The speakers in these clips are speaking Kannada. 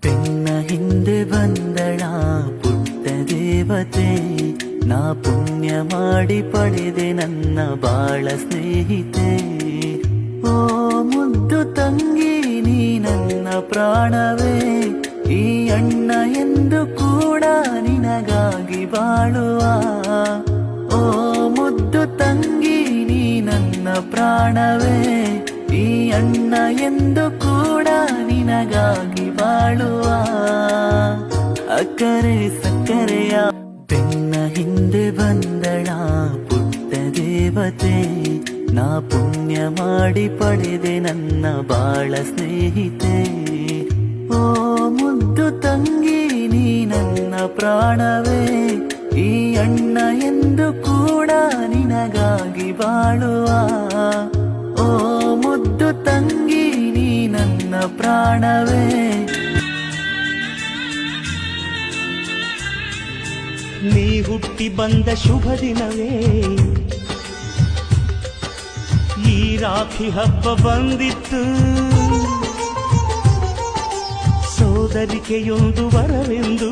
ಬೆನ್ನ ಹಿಂದೆ ಬಂದಳ ಪುಟ್ಟ ದೇವತೆ, ನಾ ಪುಣ್ಯ ಮಾಡಿ ಪಡೆದೆ ನನ್ನ ಬಾಳ ಸ್ನೇಹಿತೆ. ಓ ಮುದ್ದು ತಂಗಿ ನೀ ನನ್ನ ಪ್ರಾಣವೇ, ಈ ಅಣ್ಣ ಎಂದು ಕೂಡ ನಿನಗಾಗಿ ಬಾಳುವ. ಓ ಮುದ್ದು ತಂಗಿ ನೀ ನನ್ನ ಪ್ರಾಣವೇ, ಈ ಅಣ್ಣ ಎಂದು ಕೂಡ ನಿನಗಾಗಿ ಬಾಳುವ. ಅಕ್ಕರೆ ಸಕ್ಕರೆಯ ಬೆನ್ನ ಹಿಂದೆ ಬಂದಳ ಪುಟ್ಟ ದೇವತೆ, ನಾ ಪುಣ್ಯ ಮಾಡಿ ಪಡೆದೆ ನನ್ನ ಬಾಳ ಸ್ನೇಹಿತೆ. ಓ ಮುದ್ದು ತಂಗಿ ನೀ ನನ್ನ ಪ್ರಾಣವೇ, ಈ ಅಣ್ಣ ಎಂದು ಕೂಡ ನಿನಗಾಗಿ ಬಾಳುವ. ಓ ಮುದ್ದು ತಂಗಿ ನೀ ನನ್ನ ಪ್ರಾಣವೇ. ನೀ ಹುಟ್ಟಿ ಬಂದ ಶುಭ ದಿನವೇ, ಈ ರಾಖಿ ಹಬ್ಬ ಬಂದಿತ್ತು. ಸೋದರಿಕೆಯೊಂದು ವರವೆಂದು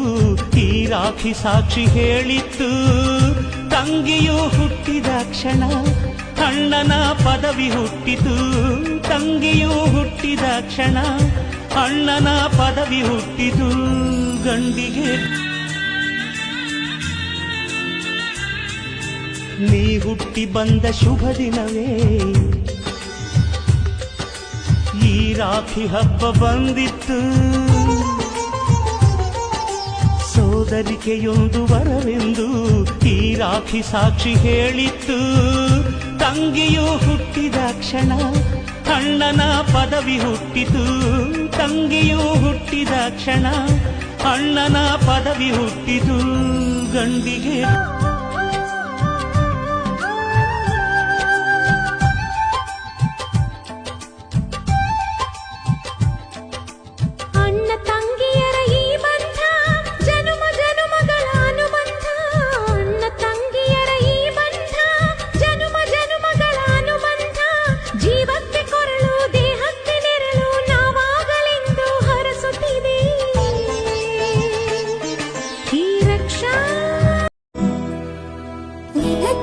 ಈ ರಾಖಿ ಸಾಕ್ಷಿ ಹೇಳಿತ್ತು. ತಂಗಿಯು ಹುಟ್ಟಿದ ಕ್ಷಣ ಅಣ್ಣನ ಪದವಿ ಹುಟ್ಟಿತು. ತಂಗಿಯು ಹುಟ್ಟಿದ ಕ್ಷಣ ಅಣ್ಣನ ಪದವಿ ಹುಟ್ಟಿತು. ಗಂಡಿಗೆ ನೀ ಹುಟ್ಟಿ ಬಂದ ಶುಭ ದಿನವೇ, ಈ ರಾಖಿ ಹಬ್ಬ ಬಂದಿತ್ತು. ಸೋದರಿಕೆಯೊಂದು ವರವೆಂದು ಈ ರಾಖಿ ಸಾಕ್ಷಿ ಹೇಳಿತ್ತು. ತಂಗಿಯು ಹುಟ್ಟಿದ ಕ್ಷಣ ಅಣ್ಣನ ಪದವಿ ಹುಟ್ಟಿತು. ತಂಗಿಯು ಹುಟ್ಟಿದ ಕ್ಷಣ ಅಣ್ಣನ ಪದವಿ ಹುಟ್ಟಿತು. ಗಂಡಿಗೆ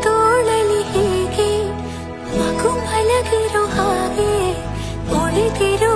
ತೋಳಲಿ ಹೇಗೆ ಮಗು ಮಲಗಿರೋ ಹಾಗೆ ಉಳಿದಿರೋ